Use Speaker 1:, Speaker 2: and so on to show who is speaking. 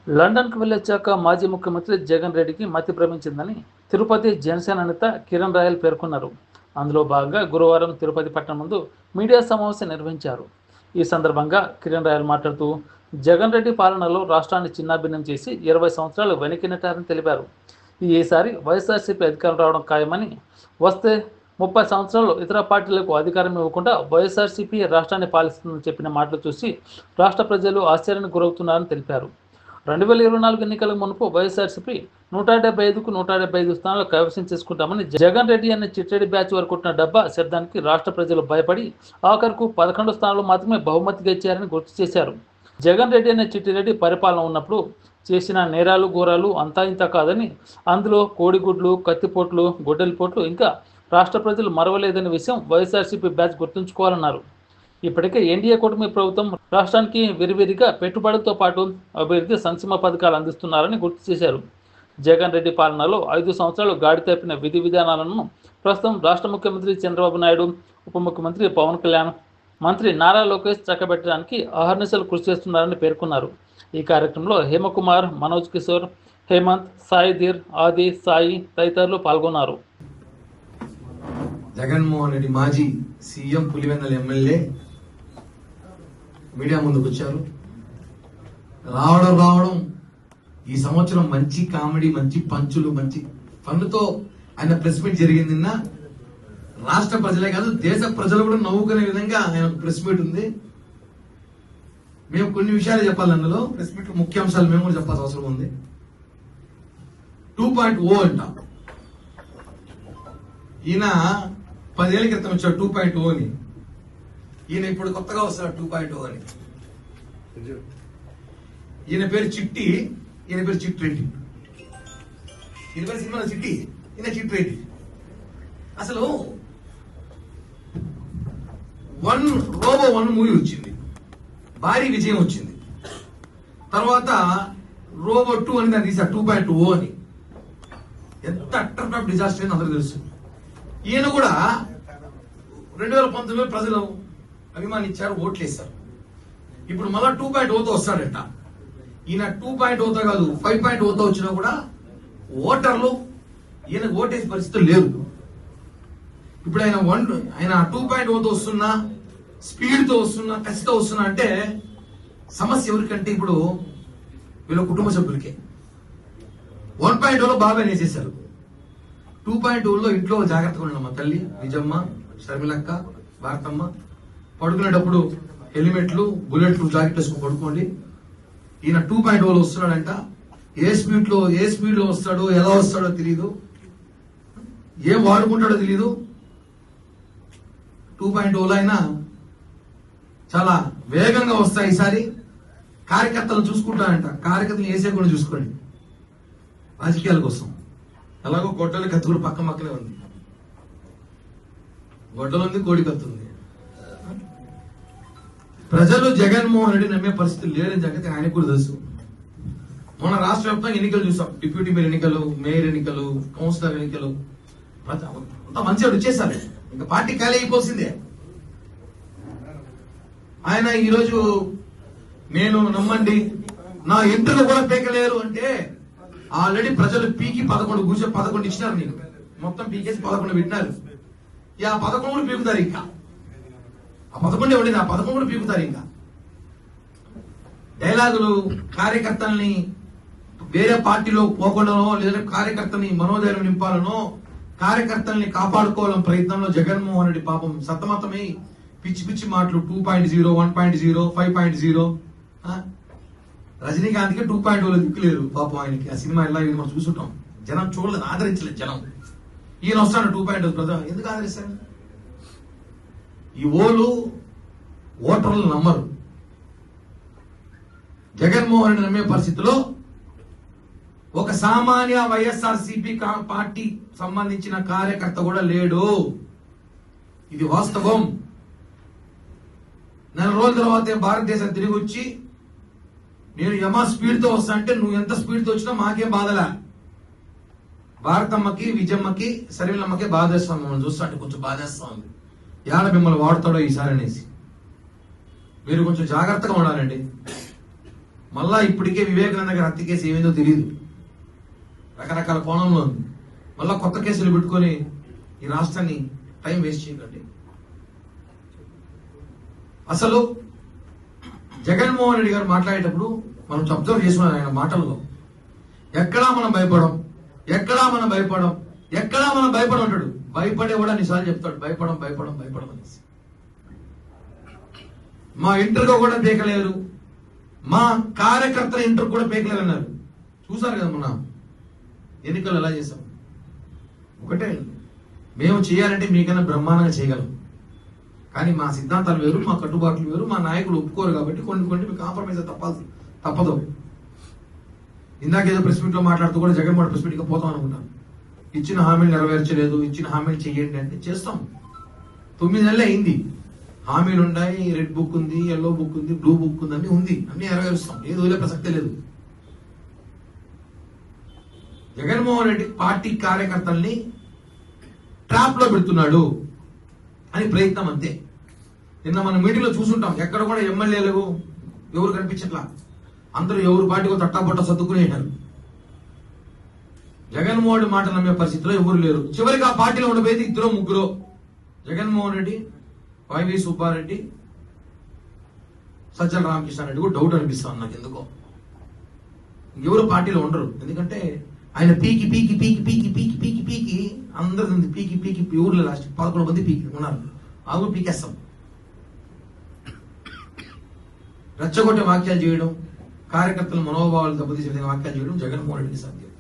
Speaker 1: లండన్కు వెళ్ళొచ్చాక మాజీ ముఖ్యమంత్రి జగన్ రెడ్డికి మతి భ్రమించిందని తిరుపతి జనసేన నేత కిరణ్ రాయల్ పేర్కొన్నారు. అందులో భాగంగా గురువారం తిరుపతి పట్టణం ముందు మీడియా సమావేశం నిర్వహించారు. ఈ సందర్భంగా కిరణ్ రాయల్ మాట్లాడుతూ జగన్ రెడ్డి పాలనలో రాష్ట్రాన్ని చిన్నాభిన్నం చేసి 20 సంవత్సరాలు వెనక్కి నెట్టారని తెలిపారు. ఈసారి వైఎస్ఆర్సీపీ అధికారం రావడం ఖాయమని, వస్తే 30 సంవత్సరాలు ఇతర పార్టీలకు అధికారం ఇవ్వకుండా వైఎస్ఆర్సీపీ రాష్ట్రాన్ని పాలిస్తుందని చెప్పిన మాటలు చూసి రాష్ట్ర ప్రజలు ఆశ్చర్యానికి గురవుతున్నారని తెలిపారు. 2024 ఎన్నికల మునుపు వైఎస్ఆర్సీపీ 175కు 175 స్థానాలు కైవసం చేసుకుంటామని జగన్ రెడ్డి అనే చిట్టెడి బ్యాచ్ వారు కొట్టిన డబ్బా శబ్దానికి రాష్ట్ర ప్రజలు భయపడి ఆఖరుకు 11 స్థానాలు మాత్రమే బహుమతిగా ఇచ్చారని గుర్తు చేశారు. జగన్ రెడ్డి అనే చిట్టిరెడ్డి పరిపాలన ఉన్నప్పుడు చేసిన నేరాలు ఘోరాలు అంతా ఇంత కాదని, అందులో కోడిగుడ్లు, కత్తిపోట్లు, గొడ్డలిపోట్లు ఇంకా రాష్ట్ర ప్రజలు మరవలేదనే విషయం వైఎస్ఆర్సీపీ బ్యాచ్ గుర్తుంచుకోవాలన్నారు. ఇప్పటికే ఎన్డీఏ కూటమి ప్రభుత్వం రాష్ట్రానికి విరివిరిగా పెట్టుబడులతో పాటు అభివృద్ధి సంక్షేమ పథకాలు అందిస్తున్నారని గుర్తు చేశారు. జగన్ రెడ్డి పాలనలో 5 సంవత్సరాలు గాడి తప్పిన విధి విధానాలను ప్రస్తుతం రాష్ట్ర ముఖ్యమంత్రి చంద్రబాబు నాయుడు, ఉప ముఖ్యమంత్రి పవన్ కళ్యాణ్, మంత్రి నారా లోకేష్ చక్కబెట్టడానికి అహర్నిశలు కృషి చేస్తున్నారని పేర్కొన్నారు. ఈ కార్యక్రమంలో హేమకుమార్, మనోజ్ కిషోర్, హేమంత్, సాయి ధీర్, ఆది, సాయి తదితరులు పాల్గొన్నారు.
Speaker 2: జగన్మోహన్ రెడ్డి మాజీ సీఎం, పులివెందుల ఎమ్మెల్యే మీడియా ముందుకు వచ్చారు. రావడం ఈ సంవత్సరం మంచి కామెడీ, మంచి పంచులు, మంచి ఫన్నుతో ఆయన ప్రెస్ మీట్ జరిగింది. నిన్న రాష్ట్ర ప్రజలే కాదు, దేశ ప్రజలు కూడా నవ్వుకునే విధంగా ఆయన ప్రెస్ మీట్ ఉంది. మేము కొన్ని విషయాలు చెప్పాలి అందులో. ప్రెస్ మీట్ ముఖ్యాంశాలు మేము కూడా చెప్పాల్సిన అవసరం ఉంది. 2.0 అంట. ఈయన 10 ఏళ్ల క్రితం వచ్చాడు 2.0 అని. ఈయన ఇప్పుడు కొత్తగా వస్తాడు 2.0 అని. ఈయన పేరు చిట్టి, ఈయన పేరు చిట్రెడ్డి. ఈయన పేరు సినిమాలో చిట్టి, ఈయన చిట్రెడ్డి. అసలు రోబో 1 మూవీ వచ్చింది, భారీ విజయం వచ్చింది. తర్వాత రోబో 2 అని దాన్ని తీశారు 2.0 అని. ఎంత అట్టర్ డిజాస్టర్ అని అందరూ తెలుసు. ఈయన కూడా 2019 ప్రజలు అభిమానించారు, ఓట్లేస్తారు. ఇప్పుడు మళ్ళా 2.0తో వస్తాడట. ఈయన 2.0తో కాదు 5.0తో వచ్చినా కూడా ఓటర్లు ఈయన ఓటేసే పరిస్థితులు లేవు. ఇప్పుడు ఆయన 2.0తో వస్తున్నా, స్పీడ్తో వస్తున్నా, కసితో వస్తున్నా అంటే సమస్య ఎవరికంటే ఇప్పుడు వీళ్ళ కుటుంబ సభ్యులకే. 1.0లో బాగా వేసేశారు. 2.0లో ఇంట్లో జాగ్రత్తగా ఉండమ్మా తల్లి, నిజమ్మ, షర్మిలక్క, భారతమ్మ. పడుకునేటప్పుడు హెల్మెట్లు, బుల్లెట్లు, జాకెట్ వేసుకుని పడుకోండి. ఈయన 2.0లో వస్తున్నాడంట. ఏ స్పీడ్ లో వస్తాడో, ఎలా వస్తాడో తెలియదు, ఏం వాడుకుంటాడో తెలియదు. 2.0లో అయినా చాలా వేగంగా వస్తాయి. ఈసారి కార్యకర్తలు చూసుకుంటారంట. కార్యకర్తలు వేసే కూడా చూసుకోండి రాజకీయాల కోసం. ఎలాగో గొడ్డలి కత్తి కూడా పక్కనే ఉంది. గొడ్డలు ఉంది, కోడి కత్తి ఉంది. ప్రజలు జగన్మోహన్ రెడ్డి నమ్మే పరిస్థితి లేదని సంగతి ఆయనకు కూడా తెలుసు. మన రాష్ట్ర వ్యాప్తంగా ఎన్నికలు చూసాం. డిప్యూటీ మేయర్ ఎన్నికలు, మేయర్ ఎన్నికలు, కౌన్సిలర్ ఎన్నికలు అంతా మంచిగా వచ్చేసారు. ఇంకా పార్టీ ఖాళీ అయిపోసిందే. ఆయన ఈరోజు నేను నమ్మండి నా ఎంట్రులు కూడా పీకలేరు అంటే ఆల్రెడీ ప్రజలు పీకి 11 ఇచ్చినారు. నీకు మొత్తం పీకేసి 11 పెట్టినారు. ఆ 11 కూడా పీకుతారు. ఇంకా ఆ 11 ఎవడి, ఆ 11 కూడా పీకుతారు. ఇంకా డైలాగులు, కార్యకర్తల్ని వేరే పార్టీలో పోకుండానో, లేదంటే కార్యకర్తని మనోధైర్యం నింపాలనో, కార్యకర్తల్ని కాపాడుకోవాలని ప్రయత్నంలో జగన్మోహన్ రెడ్డి పాపం సతమతమై పిచ్చి మాటలు 2.0, 1.0, 5.0. రజనీకాంత్కి 2.0లో దిక్కులేరు పాపం ఆయనకి. ఆ సినిమా ఎలా మనం చూసుంటాం. జనం చూడలేదు, ఆదరించలేదు జనం. ఈయన వస్తాడు 2.0. ప్రజలు ఎందుకు ఆదరిస్తారు? ఈ ఓటర్లు నమ్మరు. జగన్మోహన్ రెడ్డి నమ్మే పరిస్థితిలో ఒక సామాన్య వైఎస్ఆర్సీపీ పార్టీ సంబంధించిన కార్యకర్త కూడా లేడు. ఇది వాస్తవం. 4 రోజుల తర్వాత భారతదేశం తిరిగి వచ్చి నేను యమా స్పీడ్ తో వస్తా అంటే నువ్వు ఎంత స్పీడ్ తో వచ్చినా మాకేం బాధలా. భారతమ్మకి, విజయమ్మకి, సరివిలమ్మకి బాధేస్తాం. మమ్మల్ని చూస్తా అంటే కొంచెం బాధేస్తా ఉంది. యాడ మిమ్మల్ని వాడతాడో ఈసారి అనేసి. మీరు కొంచెం జాగ్రత్తగా ఉండాలండి. మళ్ళా ఇప్పటికే వివేకానంద గారి హత్య కేసు ఏమైందో తెలియదు, రకరకాల కోణంలో ఉంది. మళ్ళా కొత్త కేసులు పెట్టుకొని ఈ రాష్ట్రాన్ని టైం వేస్ట్ చేయకండి. అసలు జగన్మోహన్ రెడ్డి గారు మాట్లాడేటప్పుడు మనం అబ్జర్వ్ చేస్తున్నాం ఆయన మాటల్లో, ఎక్కడా మనం భయపడం, అంటాడు. భయపడే కూడా నిసార్లు చెప్తాడు, భయపడం అనేసి. మా ఇంటర్గా కూడా పీకలేరు, మా కార్యకర్తల ఇంటర్ కూడా పీకలేరు అన్నారు. చూసారు కదా మొన్న ఎన్నికలు ఎలా చేశాం. ఒకటే, మేము చేయాలంటే మీకన్నా బ్రహ్మాండంగా చేయగలం, కానీ మా సిద్ధాంతాలు వేరు, మా కట్టుబాట్లు వేరు, మా నాయకులు ఒప్పుకోరు కాబట్టి కొన్ని మీకు కాంప్రమైజ్ తప్పదు. ఇందాక ఏదో ప్రెస్ మీట్ లో మాట్లాడుతూ కూడా జగన్మోహన్ ప్రెస్ మీట్కి పోతాం అనుకుంటాను. ఇచ్చిన హామీలు నెరవేర్చలేదు, ఇచ్చిన హామీలు చెయ్యండి అంటే చేస్తాం. 9 నెలలు అయింది, హామీలు ఉన్నాయి, రెడ్ బుక్ ఉంది, ఎల్లో బుక్ ఉంది, బ్లూ బుక్ ఉంది, అన్ని ఉంది, అన్ని నెరవేరుస్తాం. ఏది వదిలే ప్రసక్తే లేదు. జగన్మోహన్ రెడ్డి పార్టీ కార్యకర్తల్ని ట్రాప్ లో పెడుతున్నాడు అని ప్రయత్నం అంతే. నిన్న మన మీటింగ్లో చూసుంటాం, ఎక్కడ కూడా ఎమ్మెల్యేలు ఎవరు కనిపించట్లా, అందరూ ఎవరు పార్టీకి తట్టాపట్ట సర్దుకునేశారు. జగన్మోహన్ మాట నమ్మే పరిస్థితిలో ఎవరు లేరు. చివరికి ఆ పార్టీలో ఉండిపోయేది 2-3, జగన్మోహన్ రెడ్డి, వైవి సుబ్బారెడ్డి, సజ్జల రామకృష్ణారెడ్డి. కూడా డౌట్ అనిపిస్తాను నాకు ఎందుకో, ఎవరు పార్టీలో ఉండరు. ఎందుకంటే ఆయన పీకి అందరు పీకి ఊర్లో లాస్ట్ 11 మంది పీకి ఉన్నారు. ఆగు పీకేస్తాం, రెచ్చగొట్టే వాక్యాలు చేయడం, కార్యకర్తల మనోభావాలు దెబ్బతీసే వాక్యాలు చేయడం జగన్మోహన్ రెడ్డికి సాధ్యం.